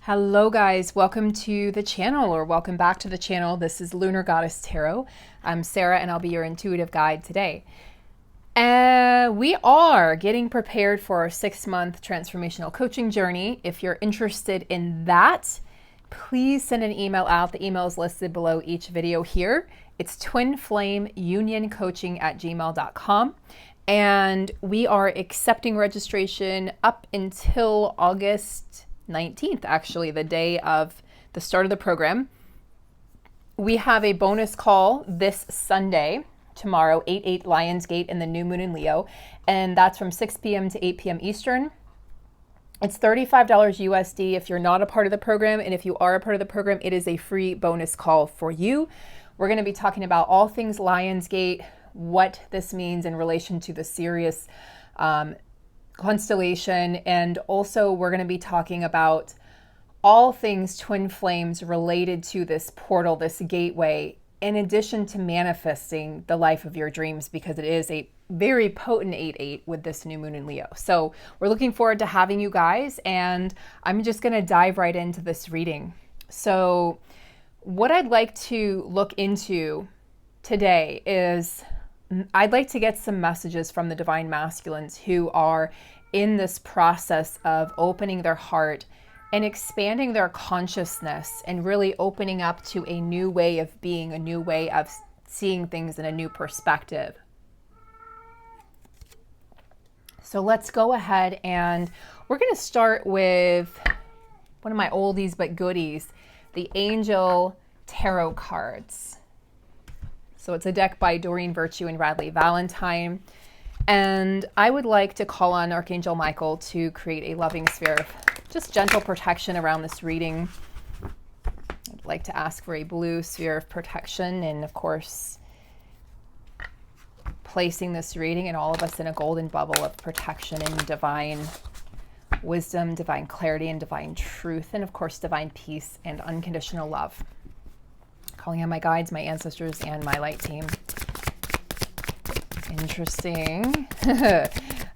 Hello guys, welcome to the channel, or welcome back to the channel. This is Lunar Goddess Tarot. I'm Sarah and I'll be your intuitive guide today. We are getting prepared for our 6-month transformational coaching journey. If you're interested in that, please send an email out. The email is listed below each video here. It's twinflameunioncoaching@gmail.com. And we are accepting registration up until August 19th, actually, the day of the start of the program. We have a bonus call this Sunday, tomorrow, 8/8 Lionsgate in the new moon in Leo, and that's from 6 p.m. to 8 p.m. Eastern. It's $35 USD if you're not a part of the program, and if you are a part of the program, it is a free bonus call for you. We're going to be talking about all things Lionsgate, what this means in relation to the Sirius constellation, and also we're going to be talking about all things twin flames related to this portal, this gateway, in addition to manifesting the life of your dreams, because it is a very potent 8/8 with this new moon in Leo. So we're looking forward to having you guys, and I'm just going to dive right into this reading. So what I'd like to look into today is I'd like to get some messages from the divine masculines who are in this process of opening their heart and expanding their consciousness and really opening up to a new way of being, a new way of seeing things in a new perspective. So let's go ahead, and we're going to start with one of my oldies but goodies, the Angel Tarot cards. So it's a deck by Doreen Virtue and Radley Valentine. And I would like to call on Archangel Michael to create a loving sphere of just gentle protection around this reading. I'd like to ask for a blue sphere of protection, and of course, placing this reading and all of us in a golden bubble of protection and divine wisdom, divine clarity, and divine truth, and of course, divine peace and unconditional love. Calling on my guides, my ancestors, and my light team. Interesting.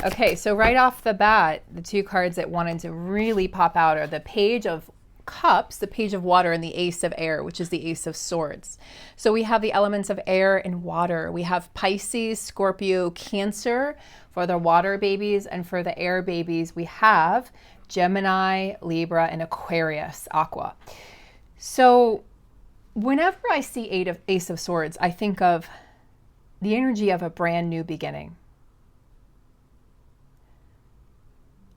Okay, so right off the bat, the two cards that wanted to really pop out are the Page of Cups, the Page of Water, and the Ace of Air, which is the Ace of Swords. So we have the elements of air and water. We have Pisces, Scorpio, Cancer for the water babies, and for the air babies, we have Gemini, Libra, and Aquarius, Aqua. So whenever I see Ace of Swords, I think of the energy of a brand new beginning.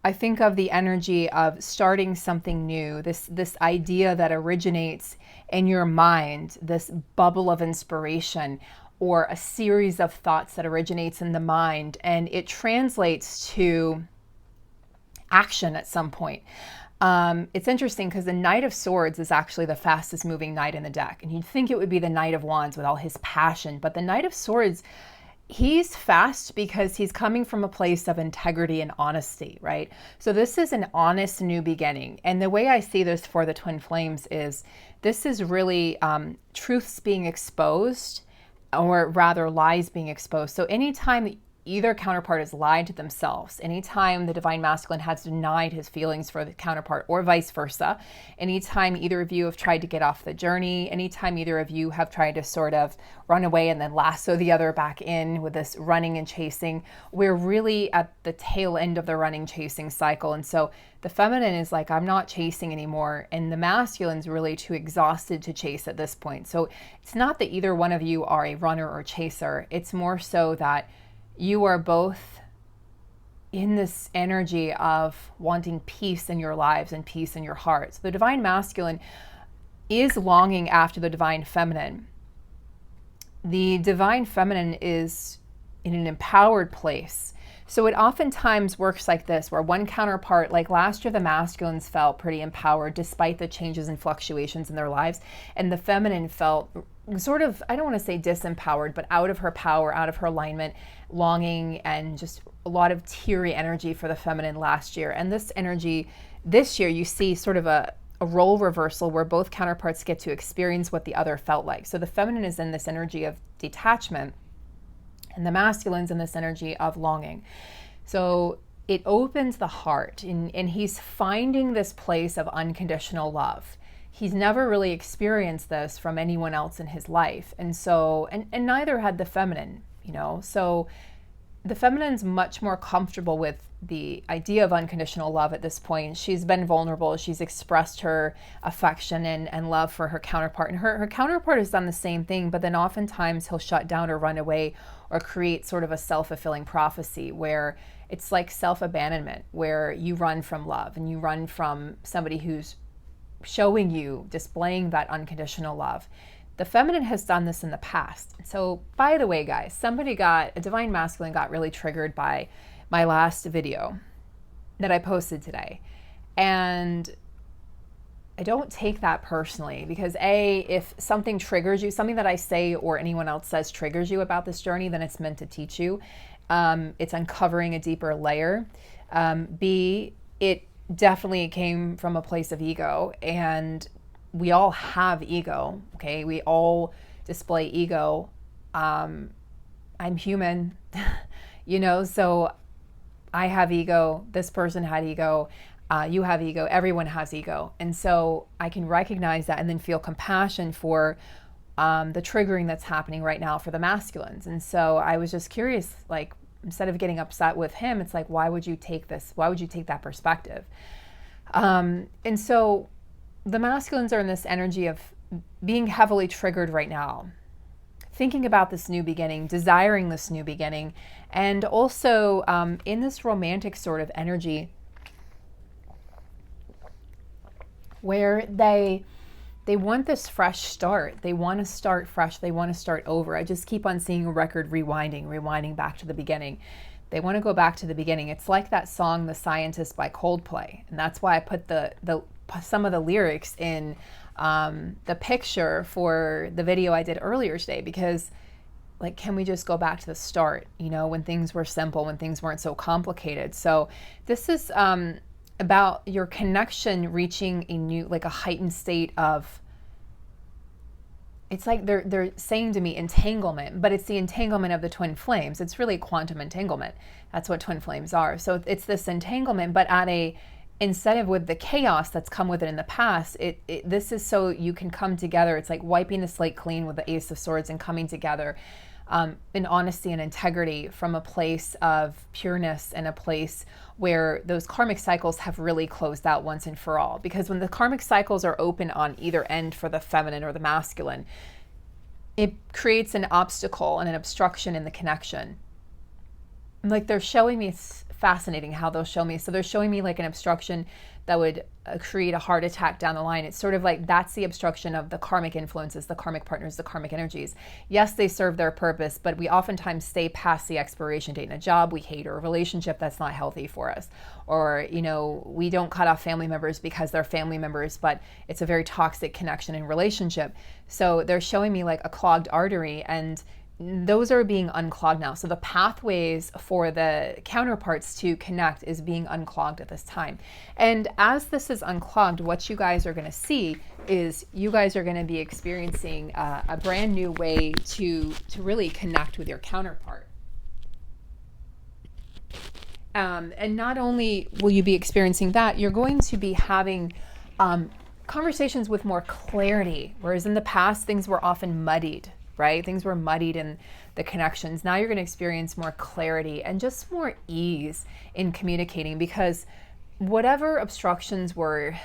I think of the energy of starting something new, this idea that originates in your mind, this bubble of inspiration, or a series of thoughts that originates in the mind, and it translates to action at some point. It's interesting because the Knight of Swords is actually the fastest moving knight in the deck. And you'd think it would be the Knight of Wands with all his passion. But the Knight of Swords, he's fast because he's coming from a place of integrity and honesty, right? So this is an honest new beginning. And the way I see this for the twin flames is this is really truths being exposed, or rather lies being exposed. So anytime either counterpart has lied to themselves, anytime the divine masculine has denied his feelings for the counterpart, or vice versa, anytime either of you have tried to get off the journey, anytime either of you have tried to sort of run away and then lasso the other back in with this running and chasing, we're really at the tail end of the running chasing cycle. And so the feminine is like, I'm not chasing anymore, and the masculine's really too exhausted to chase at this point. So it's not that either one of you are a runner or chaser. It's more so that you are both in this energy of wanting peace in your lives and peace in your hearts. The divine masculine is longing after the divine feminine. The divine feminine is in an empowered place. So it oftentimes works like this, where one counterpart, like last year, the masculines felt pretty empowered despite the changes and fluctuations in their lives. And the feminine felt sort of, I don't want to say disempowered, but out of her power, out of her alignment, longing, and just a lot of teary energy for the feminine last year. And this energy this year, you see sort of a role reversal where both counterparts get to experience what the other felt like. So the feminine is in this energy of detachment, and the masculine's in this energy of longing. So it opens the heart, and he's finding this place of unconditional love. He's never really experienced this from anyone else in his life. And so, and neither had the feminine, you know. So the feminine's much more comfortable with the idea of unconditional love at this point. She's been vulnerable. She's expressed her affection and love for her counterpart. And her counterpart has done the same thing, but then oftentimes he'll shut down or run away or create sort of a self-fulfilling prophecy where it's like self-abandonment, where you run from love and you run from somebody who's showing you, displaying that unconditional love. The feminine has done this in the past. So, by the way, guys, a divine masculine got really triggered by my last video that I posted today. And I don't take that personally because if something triggers you, something that I say or anyone else says triggers you about this journey, then it's meant to teach you. It's uncovering a deeper layer. B, it definitely came from a place of ego, and we all have ego, okay? We all display ego. I'm human, you know, so I have ego, this person had ego, you have ego, everyone has ego. And so I can recognize that and then feel compassion for the triggering that's happening right now for the masculines. And so I was just curious, like, instead of getting upset with him, it's like, why would you take this? Why would you take that perspective? And so the masculines are in this energy of being heavily triggered right now, thinking about this new beginning, desiring this new beginning, and also in this romantic sort of energy where they want this fresh start. They want to start fresh. They want to start over. I just keep on seeing a record rewinding back to the beginning. They want to go back to the beginning. It's like that song, The Scientist by Coldplay. And that's why I put some of the lyrics in the picture for the video I did earlier today, because like, can we just go back to the start, you know, when things were simple, when things weren't so complicated. So this is about your connection reaching a new, like a heightened state of, it's like they're saying to me entanglement, but it's the entanglement of the twin flames. It's really quantum entanglement. That's what twin flames are. So it's this entanglement, but instead of with the chaos that's come with it in the past, this is so you can come together. It's like wiping the slate clean with the Ace of Swords and coming together in honesty and integrity from a place of pureness and a place where those karmic cycles have really closed out once and for all. Because when the karmic cycles are open on either end for the feminine or the masculine, it creates an obstacle and an obstruction in the connection. Like they're showing me, it's fascinating how they'll show me. So they're showing me like an obstruction that would create a heart attack down the line. It's sort of like that's the obstruction of the karmic influences, the karmic partners, the karmic energies. Yes, they serve their purpose, but we oftentimes stay past the expiration date in a job we hate or a relationship that's not healthy for us. Or, you know, we don't cut off family members because they're family members, but it's a very toxic connection and relationship. So they're showing me like a clogged artery, and those are being unclogged now. So the pathways for the counterparts to connect is being unclogged at this time. And as this is unclogged, what you guys are going to see is you guys are going to be experiencing a brand new way to really connect with your counterpart. And not only will you be experiencing that, you're going to be having conversations with more clarity, whereas in the past things were often muddied. Right? Things were muddied in the connections. Now you're going to experience more clarity and just more ease in communicating, because whatever obstructions were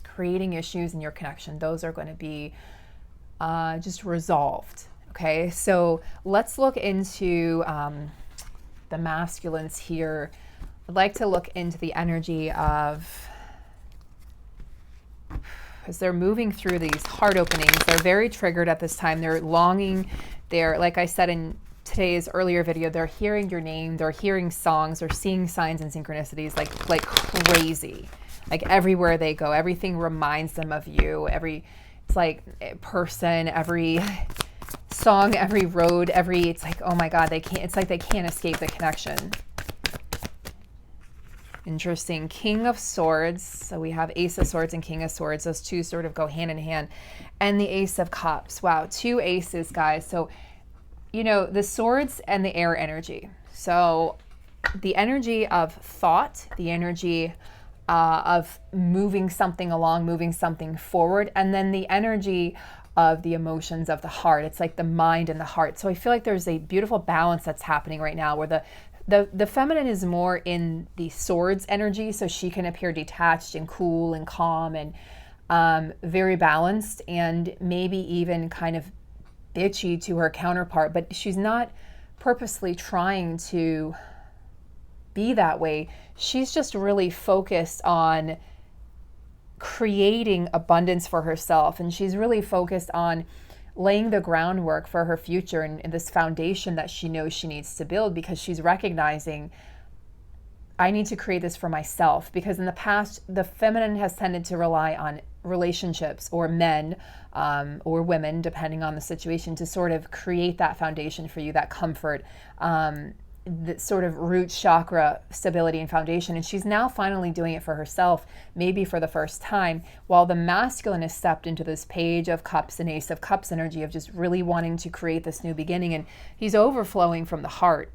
creating issues in your connection, those are going to be just resolved. Okay, so let's look into the masculines here. I'd like to look into the energy of, because they're moving through these heart openings. They're very triggered at this time. They're longing. They're, like I said in today's earlier video, they're hearing your name. They're hearing songs. They're seeing signs and synchronicities like crazy. Like everywhere they go, everything reminds them of you. It's like person, every song, every road, it's like, oh my God, it's like they can't escape the connection. Interesting. King of Swords. So we have Ace of Swords and King of Swords. Those two sort of go hand in hand. And the Ace of Cups. Wow. Two aces, guys. So, you know, the swords and the air energy. So the energy of thought, the energy of moving something along, moving something forward, and then the energy of the emotions of the heart. It's like the mind and the heart. So I feel like there's a beautiful balance that's happening right now where the feminine is more in the swords energy, so she can appear detached and cool and calm and very balanced, and maybe even kind of bitchy to her counterpart, but she's not purposely trying to be that way. She's just really focused on creating abundance for herself, and she's really focused on laying the groundwork for her future and this foundation that she knows she needs to build, because she's recognizing, I need to create this for myself. Because in the past, the feminine has tended to rely on relationships or men or women, depending on the situation, to sort of create that foundation for you, that comfort, that sort of root chakra stability and foundation. And she's now finally doing it for herself, maybe for the first time, while the masculine has stepped into this Page of Cups and Ace of Cups energy of just really wanting to create this new beginning. And he's overflowing from the heart.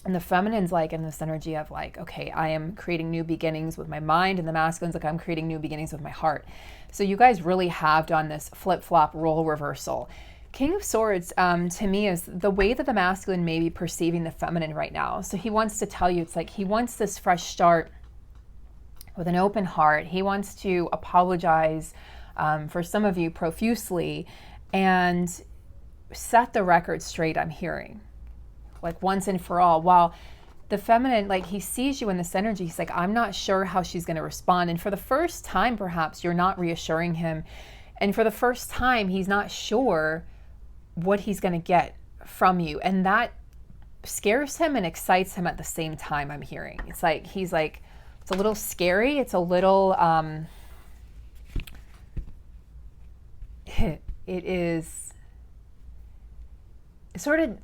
And the feminine's like in this energy of like, okay, I am creating new beginnings with my mind, and the masculine's like, I'm creating new beginnings with my heart. So you guys really have done this flip-flop role reversal. King of Swords, to me, is the way that the masculine may be perceiving the feminine right now. So he wants to tell you, it's like he wants this fresh start with an open heart. He wants to apologize for some of you profusely and set the record straight, I'm hearing. Like once and for all. While the feminine, like he sees you in this energy, he's like, I'm not sure how she's going to respond. And for the first time, perhaps you're not reassuring him. And for the first time, he's not sure what he's going to get from you. And that scares him and excites him at the same time, I'm hearing. It's like, he's like, it's a little scary. It's a little, it sort of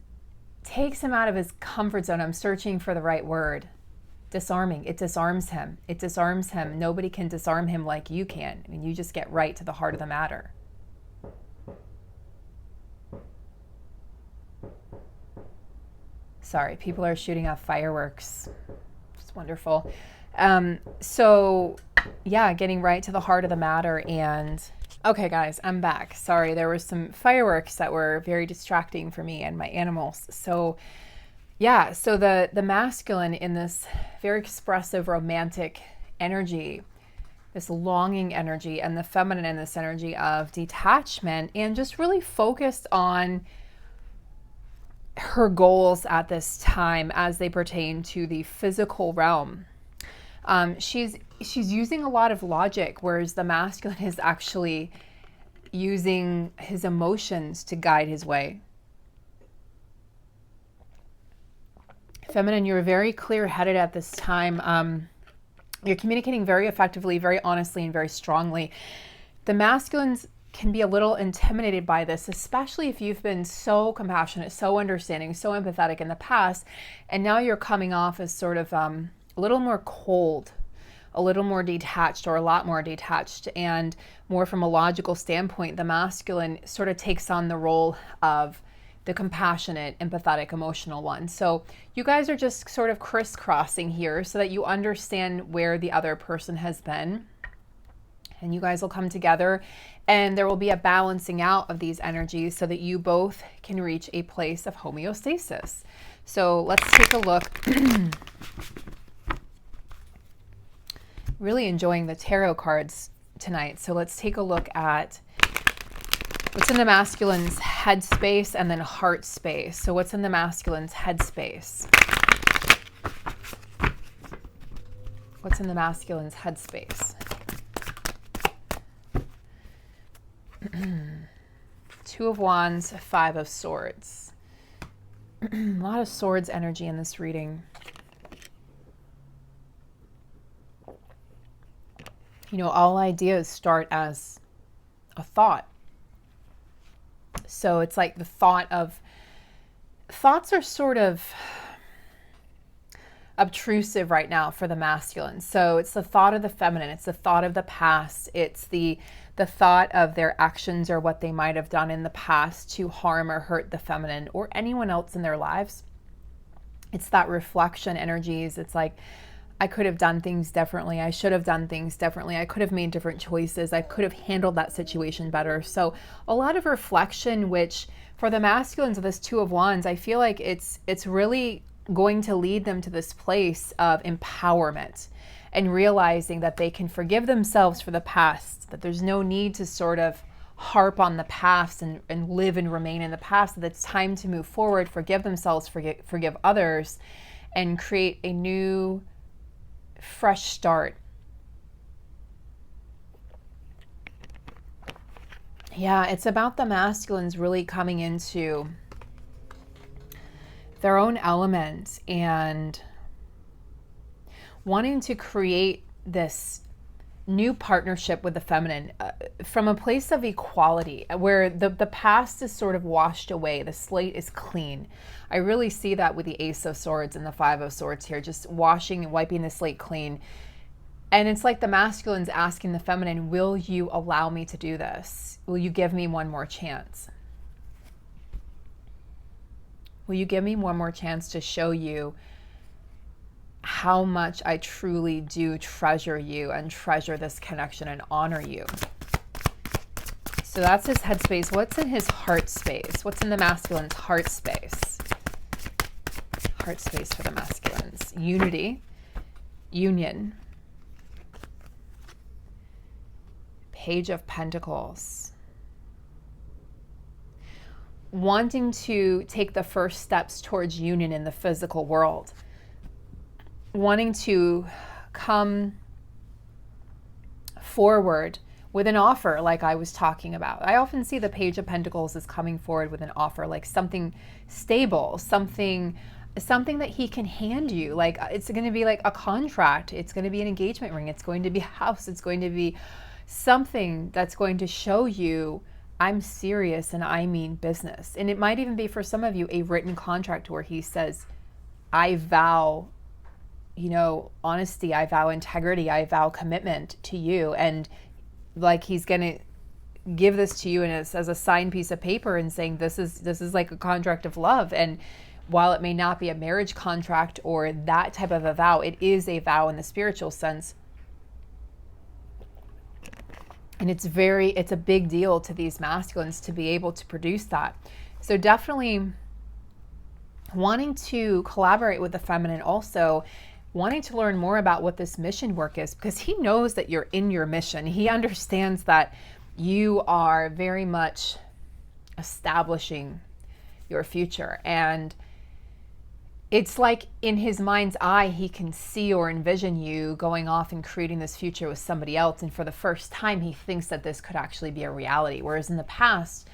takes him out of his comfort zone. I'm searching for the right word. Disarming. It disarms him. It disarms him. Nobody can disarm him like you can. I mean, you just get right to the heart of the matter. Sorry, people are shooting off fireworks. It's wonderful. So yeah, getting right to the heart of the matter. And okay, guys, I'm back. Sorry, there were some fireworks that were very distracting for me and my animals. So yeah, so the masculine in this very expressive, romantic energy, this longing energy, and the feminine in this energy of detachment, and just really focused on her goals at this time as they pertain to the physical realm. She's using a lot of logic, whereas the masculine is actually using his emotions to guide his way. Feminine, you're very clear-headed at this time. You're communicating very effectively, very honestly, and very strongly. The masculines can be a little intimidated by this, especially if you've been so compassionate, so understanding, so empathetic in the past, and now you're coming off as sort of a little more cold, a little more detached, or a lot more detached, and more from a logical standpoint. The masculine sort of takes on the role of the compassionate, empathetic, emotional one. So you guys are just sort of crisscrossing here so that you understand where the other person has been. And you guys will come together, and there will be a balancing out of these energies so that you both can reach a place of homeostasis. So let's take a look. Really enjoying the tarot cards tonight. So let's take a look at what's in the masculine's headspace and then heart space. So what's in the masculine's headspace? What's in the masculine's headspace? Two of Wands, Five of Swords. A lot of swords energy in this reading. You know, all ideas start as a thought. So it's like the thoughts are sort of obtrusive right now for the masculine. So it's the thought of the feminine. It's the thought of the past. It's the thought of their actions or what they might have done in the past to harm or hurt the feminine or anyone else in their lives. It's that reflection energies. It's like, I could have done things differently. I should have done things differently. I could have made different choices. I could have handled that situation better. So a lot of reflection, which for the masculines of this Two of Wands, I feel like it's really going to lead them to this place of empowerment and realizing that they can forgive themselves for the past, that there's no need to sort of harp on the past and live and remain in the past, that it's time to move forward, forgive themselves, forgive others, and create a new, fresh start. Yeah, it's about the masculines really coming into their own element and wanting to create this new partnership with the feminine from a place of equality, where the past is sort of washed away. The slate is clean. I really see that with the Ace of Swords and the Five of Swords here, just washing and wiping the slate clean. And it's like the masculine's asking the feminine, will you allow me to do this? Will you give me one more chance? Will you give me one more chance to show you how much I truly do treasure you and treasure this connection and honor you? So that's his headspace. What's in his heart space? What's in the masculine's heart space? Heart space for the masculines. Unity, union, Page of Pentacles. Wanting to take the first steps towards union in the physical world. Wanting to come forward with an offer like I was talking about. I often see the Page of Pentacles as coming forward with an offer, like something stable, something that he can hand you. Like it's going to be like a contract. It's going to be an engagement ring. It's going to be a house. It's going to be something that's going to show you I'm serious and I mean business. And it might even be for some of you a written contract where he says, I vow, honesty, I vow integrity, I vow commitment to you. And like he's going to give this to you as a signed piece of paper and saying this is like a contract of love. And while it may not be a marriage contract or that type of a vow, it is a vow in the spiritual sense. And it's a big deal to these masculines to be able to produce that. So definitely wanting to collaborate with the feminine, also wanting to learn more about what this mission work is, because he knows that you're in your mission. He understands that you are very much establishing your future. And it's like in his mind's eye, he can see or envision you going off and creating this future with somebody else. And for the first time, he thinks that this could actually be a reality. Whereas in the past,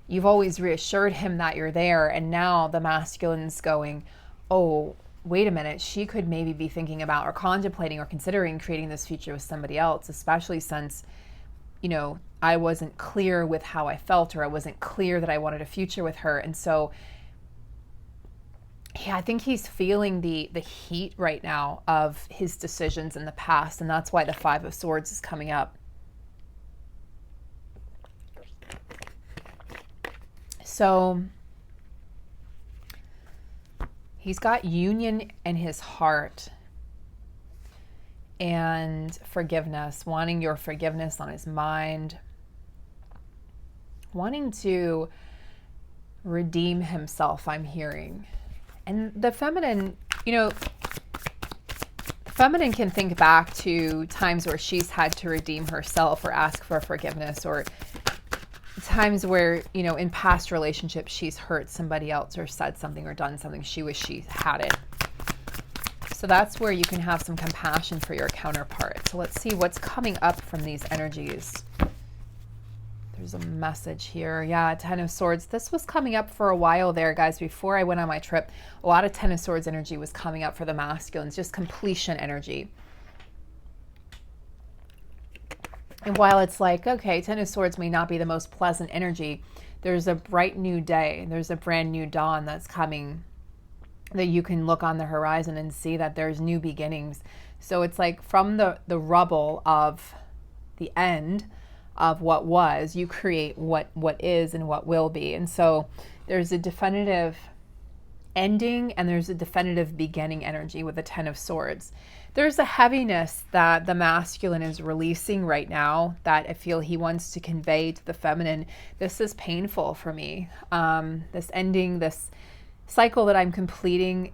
you've always reassured him that you're there. And now the masculine's going, oh, wait a minute, she could maybe be thinking about or contemplating or considering creating this future with somebody else, especially since, I wasn't clear with how I felt, or I wasn't clear that I wanted a future with her. And so, yeah, I think he's feeling the heat right now of his decisions in the past, and that's why the Five of Swords is coming up. So he's got union in his heart and forgiveness, wanting your forgiveness on his mind, wanting to redeem himself, I'm hearing. And the feminine, the feminine can think back to times where she's had to redeem herself or ask for forgiveness, or times where, in past relationships, she's hurt somebody else or said something or done something she wished she had it. So that's where you can have some compassion for your counterpart. So let's see what's coming up from these energies. There's a message here. Yeah, Ten of Swords. This was coming up for a while there, guys. Before I went on my trip, a lot of Ten of Swords energy was coming up for the masculines, just completion energy. And while it's like, okay, Ten of Swords may not be the most pleasant energy, there's a bright new day. There's a brand new dawn that's coming that you can look on the horizon and see that there's new beginnings. So it's like from the rubble of the end of what was, you create what is and what will be. And so there's a definitive ending, and there's a definitive beginning energy with the Ten of Swords. There's a heaviness that the masculine is releasing right now that I feel he wants to convey to the feminine. This is painful for me. This ending, this cycle that I'm completing,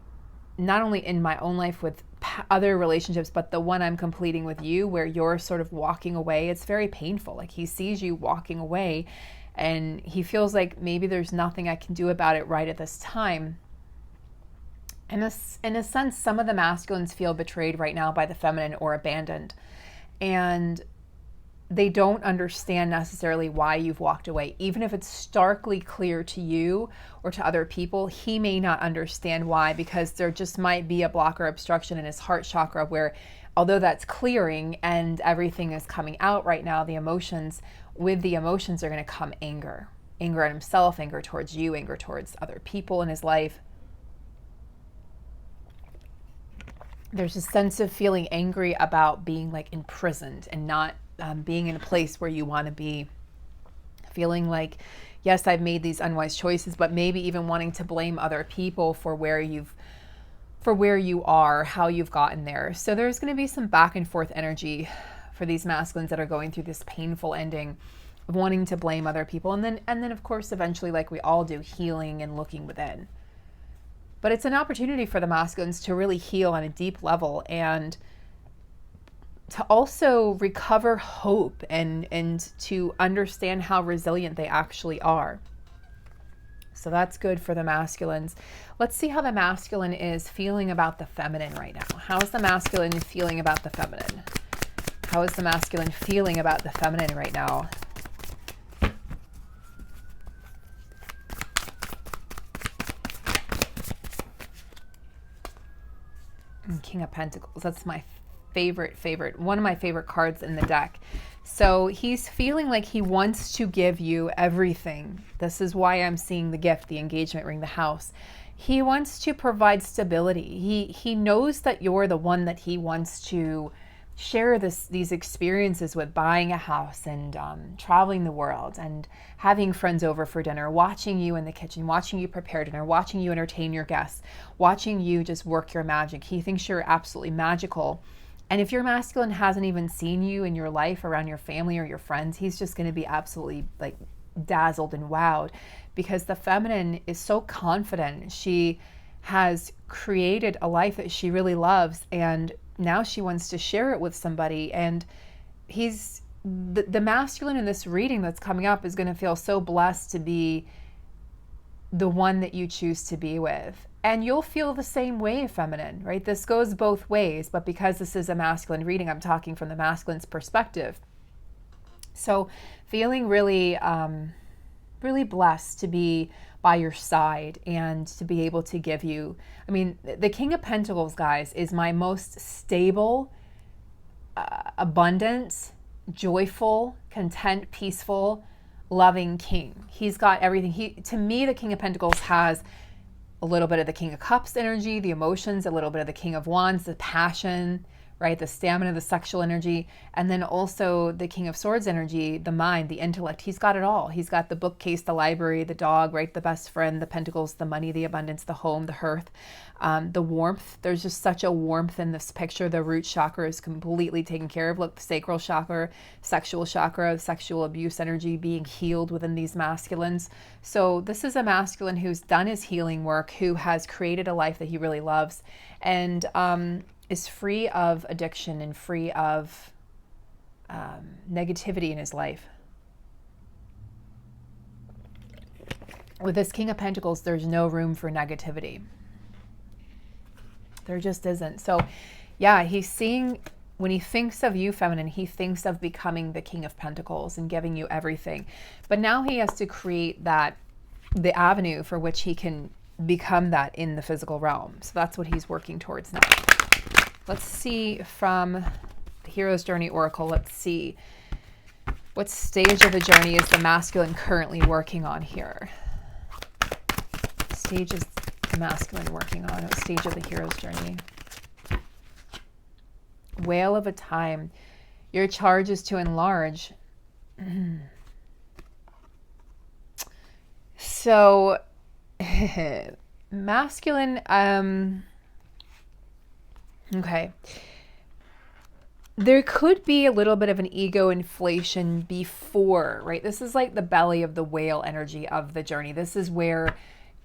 not only in my own life with other relationships, but the one I'm completing with you, where you're sort of walking away. It's very painful. Like, he sees you walking away and he feels like maybe there's nothing I can do about it right at this time. In a sense, some of the masculines feel betrayed right now by the feminine or abandoned. And they don't understand necessarily why you've walked away. Even if it's starkly clear to you or to other people, he may not understand why, because there just might be a block or obstruction in his heart chakra where, although that's clearing and everything is coming out right now, the emotions, with the emotions are going to come anger. Anger at himself, anger towards you, anger towards other people in his life. There's a sense of feeling angry about being like imprisoned and not being in a place where you want to be. Feeling like, yes, I've made these unwise choices, but maybe even wanting to blame other people for where you are, how you've gotten there. So there's going to be some back and forth energy for these masculines that are going through this painful ending of wanting to blame other people. And then of course, eventually, like we all do, healing and looking within. But it's an opportunity for the masculines to really heal on a deep level and to also recover hope and to understand how resilient they actually are. So that's good for the masculines. Let's see how the masculine is feeling about the feminine right now. How is the masculine feeling about the feminine? How is the masculine feeling about the feminine right now? King of Pentacles. That's my favorite, one of my favorite cards in the deck. So he's feeling like he wants to give you everything. This is why I'm seeing the gift, the engagement ring, the house. He wants to provide stability. He knows that you're the one that he wants to share these experiences with, buying a house and traveling the world and having friends over for dinner, watching you in the kitchen, watching you prepare dinner, watching you entertain your guests, watching you just work your magic. He thinks you're absolutely magical. And if your masculine hasn't even seen you in your life around your family or your friends, he's just going to be absolutely like dazzled and wowed, because the feminine is so confident. She has created a life that she really loves, and now she wants to share it with somebody. And he's the masculine in this reading that's coming up is going to feel so blessed to be the one that you choose to be with. And you'll feel the same way, feminine, right? This goes both ways, but because this is a masculine reading, I'm talking from the masculine's perspective. So feeling really, really blessed to be by your side and to be able to give you, I mean, the King of Pentacles, guys, is my most stable, abundant, joyful, content, peaceful, loving king. He's got everything. To me, the King of Pentacles has a little bit of the King of Cups energy, the emotions, a little bit of the King of Wands, the passion, right? The stamina, the sexual energy, and then also the King of Swords energy, the mind, the intellect. He's got it all. He's got the bookcase, the library, the dog, right? The best friend, the pentacles, the money, the abundance, the home, the hearth, the warmth. There's just such a warmth in this picture. The root chakra is completely taken care of. Look, the sacral chakra, sexual abuse energy being healed within these masculines. So this is a masculine who's done his healing work, who has created a life that he really loves, and is free of addiction and free of negativity in his life. With this King of Pentacles, there's no room for negativity. There just isn't. So yeah, he's seeing, when he thinks of you, feminine, he thinks of becoming the King of Pentacles and giving you everything. But now he has to create the avenue for which he can become that in the physical realm. So that's what he's working towards now. Let's see from the Hero's Journey Oracle, let's see what stage of the journey is the masculine currently working on here. What stage is the masculine working on? What stage of the Hero's Journey? Whale of a Time. Your charge is to enlarge. So Masculine, okay. There could be a little bit of an ego inflation before, right? This is like the belly of the whale energy of the journey. This is where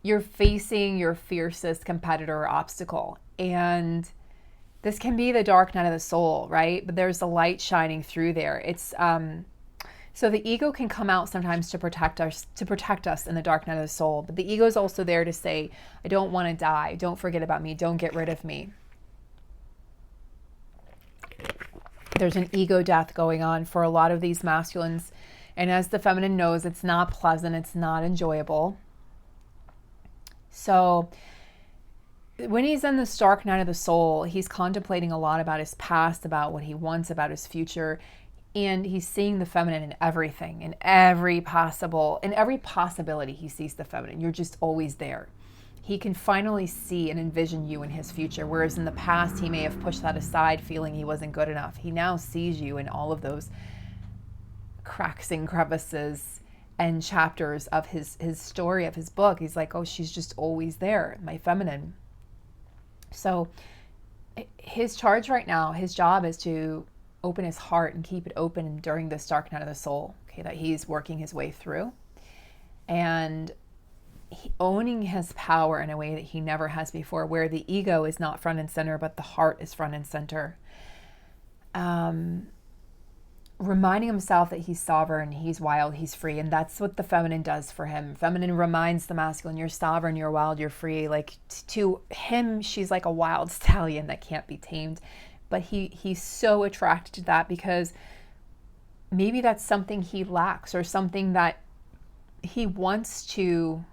you're facing your fiercest competitor or obstacle. And this can be the dark night of the soul, right? But there's the light shining through there. It's so the ego can come out sometimes to protect us in the dark night of the soul. But the ego is also there to say, I don't want to die. Don't forget about me. Don't get rid of me. There's an ego death going on for a lot of these masculines. And as the feminine knows, it's not pleasant. It's not enjoyable. So when he's in this dark night of the soul, he's contemplating a lot about his past, about what he wants, about his future. And he's seeing the feminine in everything, in every possibility he sees the feminine. You're just always there. He can finally see and envision you in his future, whereas in the past he may have pushed that aside, feeling he wasn't good enough. He now sees you in all of those cracks and crevices and chapters of his story, of his book. He's like, oh, she's just always there, my feminine. So his charge right now, his job is to open his heart and keep it open during this dark night of the soul, okay, that he's working his way through. And owning his power in a way that he never has before, where the ego is not front and center, but the heart is front and center. Reminding himself that he's sovereign, he's wild, he's free. And that's what the feminine does for him. Feminine reminds the masculine, you're sovereign, you're wild, you're free. Like to him, she's like a wild stallion that can't be tamed. But he's so attracted to that because maybe that's something he lacks or something that he wants to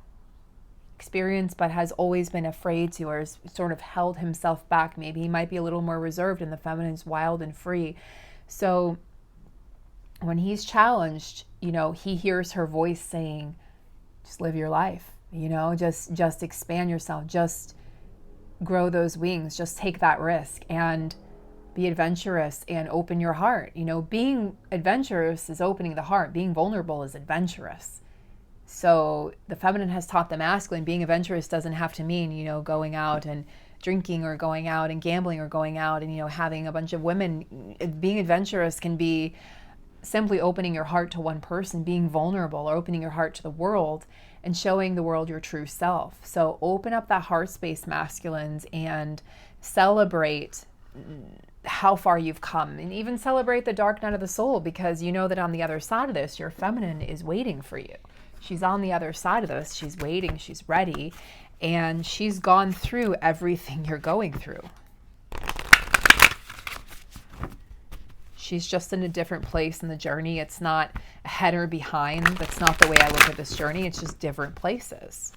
experience but has always been afraid to, or has sort of held himself back. Maybe he might be a little more reserved and the feminine's wild and free. So when he's challenged, he hears her voice saying, just live your life, just expand yourself, just grow those wings, just take that risk and be adventurous and open your heart. Being adventurous is opening the heart. Being vulnerable is adventurous. So the feminine has taught the masculine being adventurous doesn't have to mean, going out and drinking or going out and gambling or going out and, having a bunch of women. Being adventurous can be simply opening your heart to one person, being vulnerable, or opening your heart to the world and showing the world your true self. So open up that heart space, masculines, and celebrate how far you've come, and even celebrate the dark night of the soul, because you know that on the other side of this, your feminine is waiting for you. She's on the other side of this. She's waiting. She's ready. And she's gone through everything you're going through. She's just in a different place in the journey. It's not ahead or behind. That's not the way I look at this journey. It's just different places.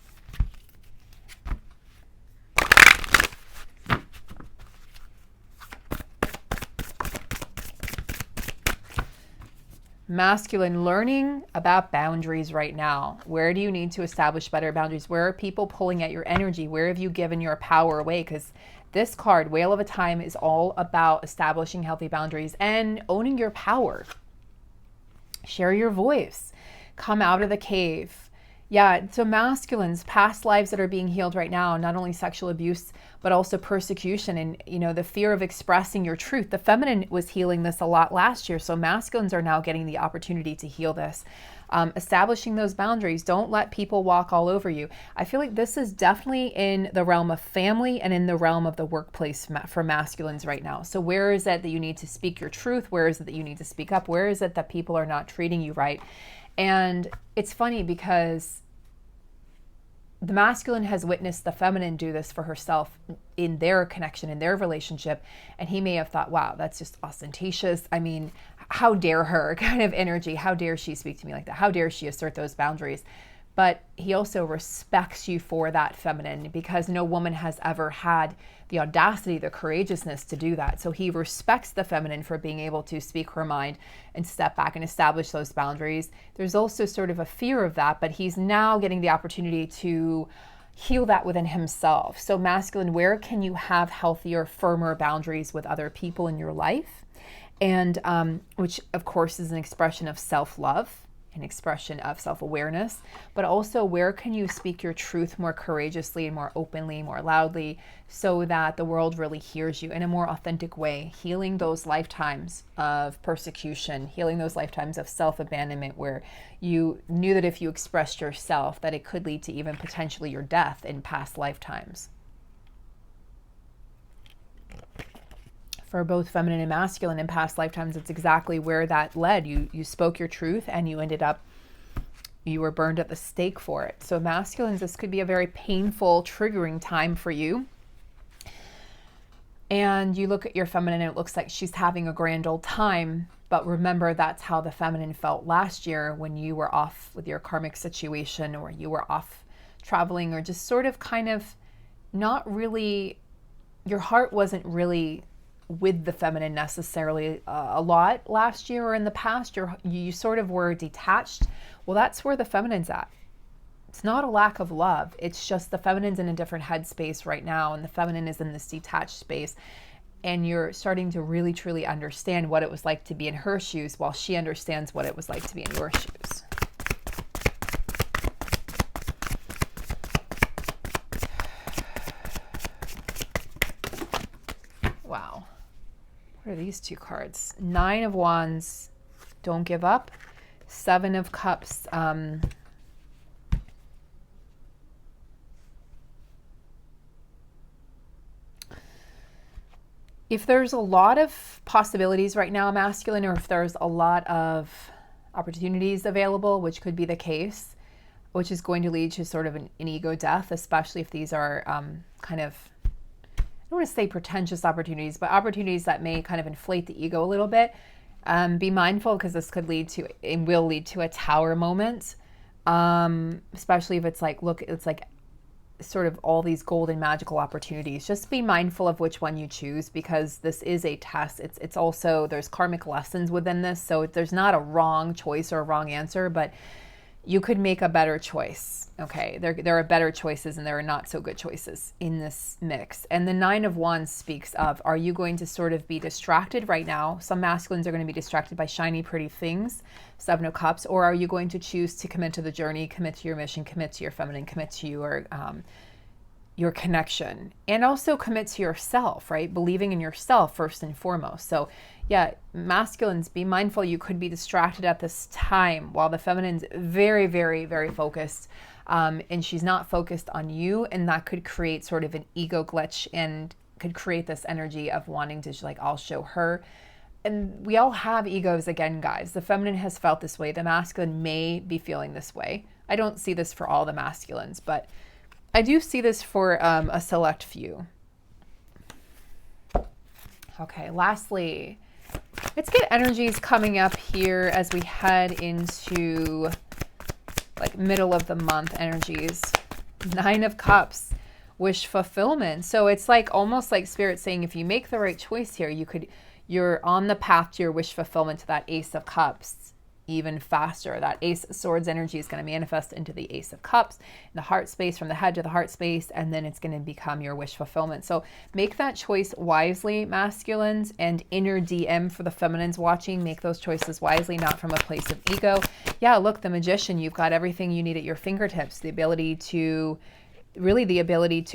Masculine, learning about boundaries right now. Where do you need to establish better boundaries? Where are people pulling at your energy? Where have you given your power away? Because this card, Whale of a Time, is all about establishing healthy boundaries and owning your power. Share your voice. Come out of the cave. Yeah, so masculines, past lives that are being healed right now, not only sexual abuse, but also persecution and, the fear of expressing your truth. The feminine was healing this a lot last year, so masculines are now getting the opportunity to heal this. Establishing those boundaries. Don't let people walk all over you. I feel like this is definitely in the realm of family and in the realm of the workplace for masculines right now. So where is it that you need to speak your truth? Where is it that you need to speak up? Where is it that people are not treating you right? And it's funny because the masculine has witnessed the feminine do this for herself in their connection, in their relationship. And he may have thought, wow, that's just ostentatious. I mean, how dare her kind of energy? How dare she speak to me like that? How dare she assert those boundaries? But he also respects you for that feminine, because no woman has ever had the audacity, the courageousness to do that. So he respects the feminine for being able to speak her mind and step back and establish those boundaries. There's also sort of a fear of that, but he's now getting the opportunity to heal that within himself. So masculine, where can you have healthier, firmer boundaries with other people in your life? And which of course is an expression of self-love. an expression of self-awareness, but also where can you speak your truth more courageously and more openly, more loudly, so that the world really hears you in a more authentic way, healing those lifetimes of persecution, healing those lifetimes of self-abandonment where you knew that if you expressed yourself, that it could lead to even potentially your death in past lifetimes. For both feminine and masculine in past lifetimes, it's exactly where that led. You spoke your truth and you ended up, you were burned at the stake for it. So masculines, this could be a very painful, triggering time for you. And you look at your feminine and it looks like she's having a grand old time. But remember, that's how the feminine felt last year when you were off with your karmic situation, or you were off traveling, or just sort of kind of not really, your heart wasn't really with the feminine necessarily a lot last year or in the past. You sort of were detached. Well, that's where the feminine's at. It's not a lack of love. It's just the feminine's in a different headspace right now, and the feminine is in this detached space. And you're starting to really, truly understand what it was like to be in her shoes while she understands what it was like to be in your shoes. Wow. What are these two cards? 9 of Wands, don't give up. 7 of Cups, if there's a lot of possibilities right now, masculine, or if there's a lot of opportunities available, which could be the case, which is going to lead to sort of an ego death, especially if these are kind of, I don't want to say pretentious opportunities, but opportunities that may kind of inflate the ego a little bit. Be mindful, because this could lead to, and will lead to, a tower moment, especially if it's like, look, it's like sort of all these golden magical opportunities. Just be mindful of which one you choose, because this is a test. It's also, there's karmic lessons within this, so there's not a wrong choice or a wrong answer, but you could make a better choice. Okay, there are better choices and there are not so good choices in this mix. And the 9 of Wands speaks of, are you going to sort of be distracted right now? Some masculines are going to be distracted by shiny, pretty things, 7 of Cups, or are you going to choose to commit to the journey, commit to your mission, commit to your feminine, commit to your connection, and also commit to yourself, right? Believing in yourself first and foremost. So yeah, masculines, be mindful. You could be distracted at this time while the feminine's very, very, very focused. And she's not focused on you, and that could create sort of an ego glitch and could create this energy of wanting to, like, I'll show her. And we all have egos again, guys. The feminine has felt this way. The masculine may be feeling this way. I don't see this for all the masculines, but I do see this for a select few. Okay, lastly, let's get energies coming up here as we head into like middle of the month energies. 9 of Cups, wish fulfillment. So it's like almost like Spirit saying, if you make the right choice here, you're on the path to your wish fulfillment, to that Ace of Cups even faster. That Ace of Swords energy is going to manifest into the Ace of Cups, in the heart space, from the head to the heart space, and then it's going to become your wish fulfillment. So make that choice wisely, masculines, and inner DM for the feminines watching. Make those choices wisely, not from a place of ego. Yeah, look, the Magician, you've got everything you need at your fingertips. The ability to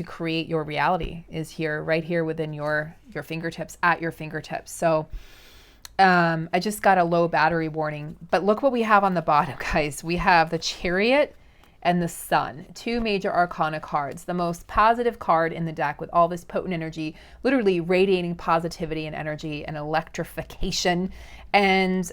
create your reality is here, right here within your fingertips, at your fingertips. So I just got a low battery warning, but look what we have on the bottom, guys. We have the Chariot and the Sun, 2 major arcana cards, the most positive card in the deck, with all this potent energy, literally radiating positivity and energy and electrification. And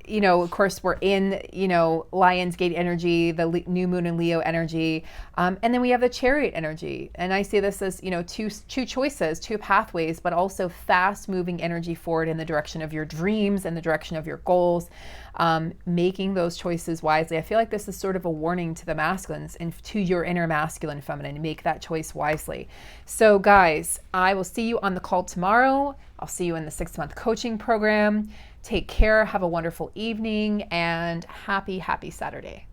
you know, of course, we're in, you know, Lionsgate energy, the new moon in Leo energy. And then we have the Chariot energy. And I see this as, you know, two choices, 2 pathways, but also fast moving energy forward in the direction of your dreams and the direction of your goals, making those choices wisely. I feel like this is sort of a warning to the masculines and to your inner masculine feminine. Make that choice wisely. So guys, I will see you on the call tomorrow. I'll see you in the 6-month coaching program. Take care. Have a wonderful evening, and happy Saturday.